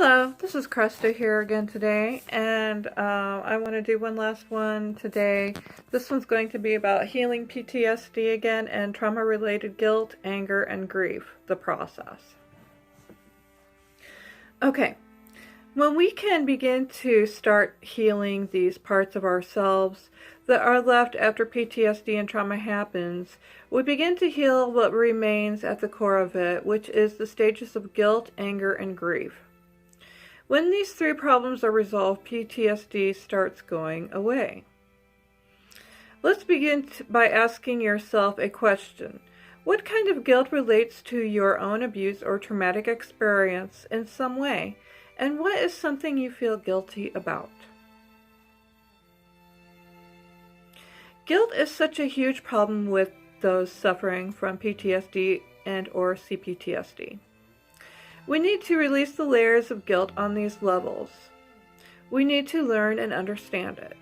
Hello, this is Krista here again today, and I want to do one last one today. This one's going to be about healing PTSD again and trauma-related guilt, anger, and grief, the process. Okay, when we can begin to start healing these parts of ourselves that are left after PTSD and trauma happens, we begin to heal what remains at the core of it, which is the stages of guilt, anger, and grief. When these three problems are resolved, PTSD starts going away. Let's begin by asking yourself a question. What kind of guilt relates to your own abuse or traumatic experience in some way? And what is something you feel guilty about? Guilt is such a huge problem with those suffering from PTSD and or CPTSD. We need to release the layers of guilt on these levels. We need to learn and understand it.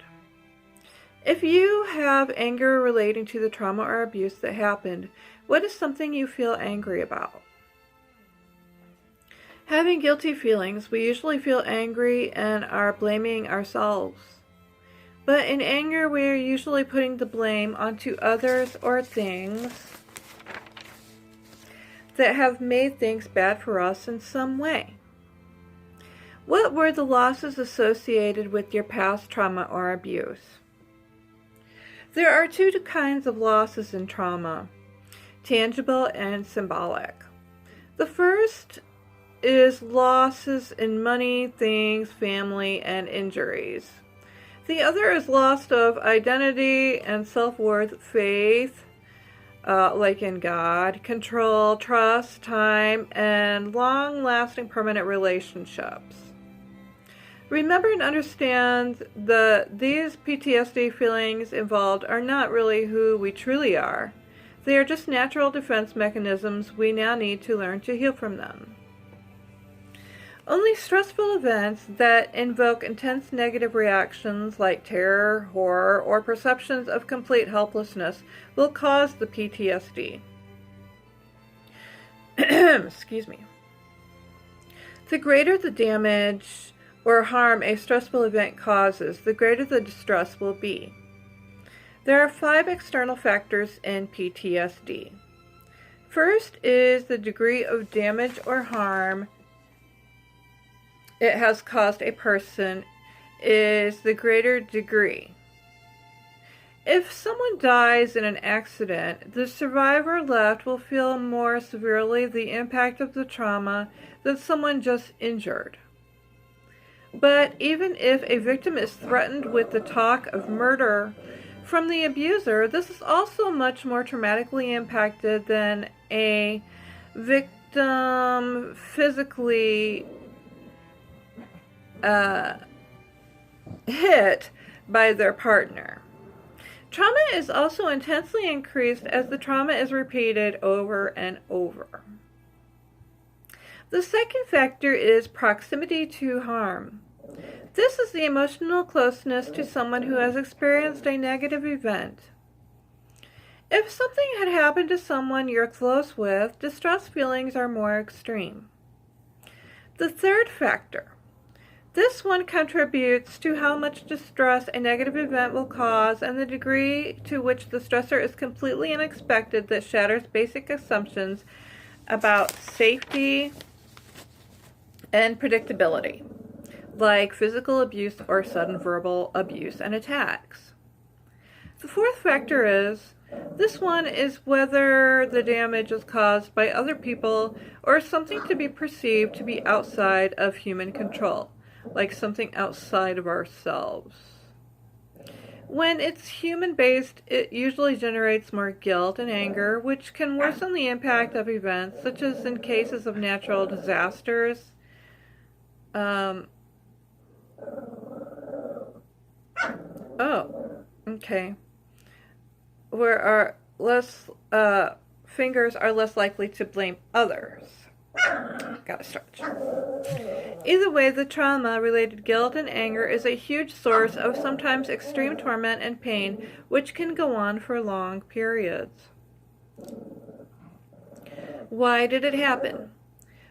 If you have anger relating to the trauma or abuse that happened, what is something you feel angry about? Having guilty feelings, we usually feel angry and are blaming ourselves. But in anger, we are usually putting the blame onto others or things that have made things bad for us in some way. What were the losses associated with your past trauma or abuse? There are two kinds of losses in trauma, tangible and symbolic. The first is losses in money, things, family, and injuries. The other is loss of identity and self-worth, faith, like in God, control, trust, time, and long-lasting permanent relationships. Remember and understand that these PTSD feelings involved are not really who we truly are. They are just natural defense mechanisms we now need to learn to heal from them. Only stressful events that invoke intense negative reactions like terror, horror, or perceptions of complete helplessness will cause the PTSD. Excuse me. The greater the damage or harm a stressful event causes, the greater the distress will be. There are 5 external factors in PTSD. First is the degree of damage or harm it has caused a person is the greater degree. If someone dies in an accident, the survivor left will feel more severely the impact of the trauma than someone just injured. But even if a victim is threatened with the talk of murder from the abuser, this is also much more traumatically impacted than a victim physically hit by their partner. Trauma is also intensely increased as the trauma is repeated over and over. The second factor is proximity to harm. This is the emotional closeness to someone who has experienced a negative event. If something had happened to someone you're close with, distress feelings are more extreme. The third factor. This one contributes to how much distress a negative event will cause and the degree to which the stressor is completely unexpected that shatters basic assumptions about safety and predictability, like physical abuse or sudden verbal abuse and attacks. The fourth factor is, this one is whether the damage is caused by other people or something to be perceived to be outside of human control, like something outside of ourselves. When it's human-based, it usually generates more guilt and anger, which can worsen the impact of events, such as in cases of natural disasters. Where our fingers are less likely to blame others. Gotta stretch. Either way, the trauma-related guilt and anger is a huge source of sometimes extreme torment and pain, which can go on for long periods. Why did it happen?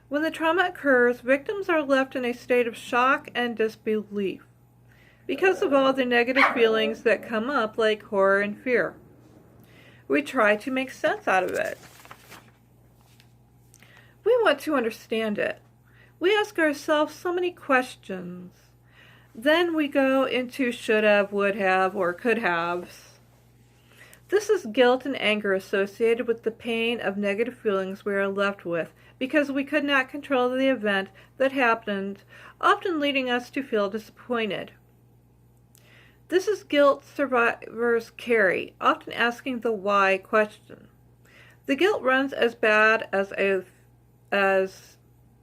When the trauma occurs, victims are left in a state of shock and disbelief because of all the negative feelings that come up, like horror and fear. We try to make sense out of it. We want to understand it. We ask ourselves so many questions. Then we go into should have, would have, or could haves. This is guilt and anger associated with the pain of negative feelings we are left with because we could not control the event that happened, often leading us to feel disappointed. This is guilt survivors carry, often asking the why question. The guilt runs as bad as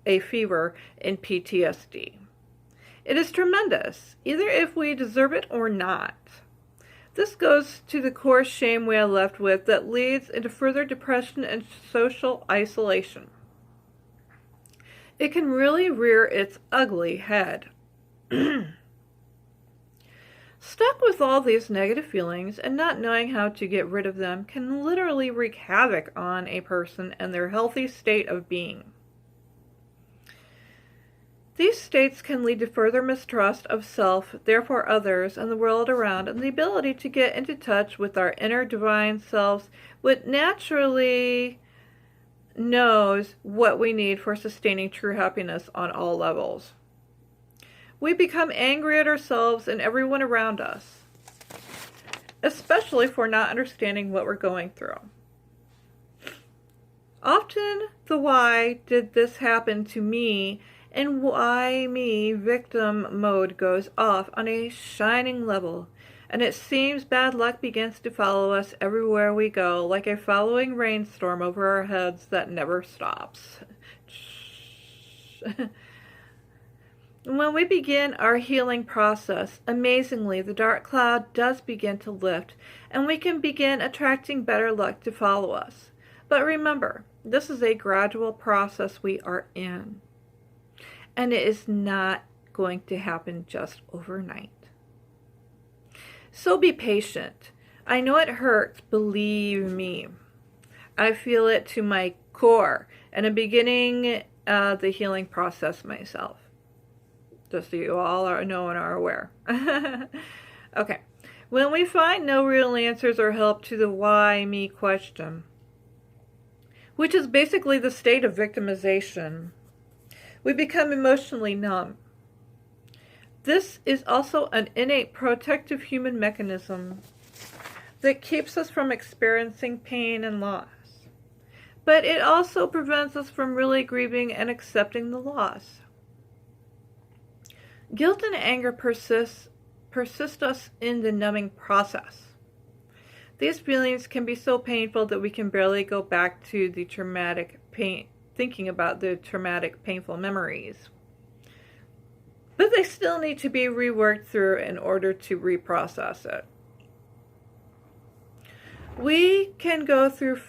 a fever in PTSD. It is tremendous, either if we deserve it or not. This goes to the core shame we are left with that leads into further depression and social isolation. It can really rear its ugly head. Stuck with all these negative feelings and not knowing how to get rid of them can literally wreak havoc on a person and their healthy state of being. These states can lead to further mistrust of self, therefore others, and the world around, and the ability to get into touch with our inner divine selves, which naturally knows what we need for sustaining true happiness on all levels. We become angry at ourselves and everyone around us, especially for not understanding what we're going through. Often the why did this happen to me and why me victim mode goes off on a shining level, and it seems bad luck begins to follow us everywhere we go, like a following rainstorm over our heads that never stops. When we begin our healing process, amazingly, the dark cloud does begin to lift, and we can begin attracting better luck to follow us. But remember, this is a gradual process we are in, and it is not going to happen just overnight. So be patient. I know it hurts, believe me. I feel it to my core, and I'm beginning the healing process myself. Just so you all know and are aware. Okay. When we find no real answers or help to the why me question, which is basically the state of victimization, we become emotionally numb. This is also an innate protective human mechanism that keeps us from experiencing pain and loss. But it also prevents us from really grieving and accepting the loss. Guilt and anger persist us in the numbing process. These feelings can be so painful that we can barely go back to the traumatic pain, thinking about the traumatic, painful memories. But they still need to be reworked through in order to reprocess it. We can go through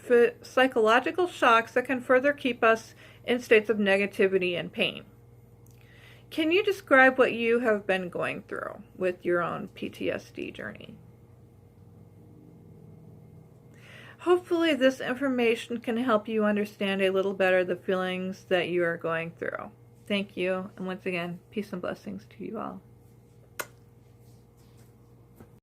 psychological shocks that can further keep us in states of negativity and pain. Can you describe what you have been going through with your own PTSD journey? Hopefully this information can help you understand a little better the feelings that you are going through. Thank you, and once again, peace and blessings to you all.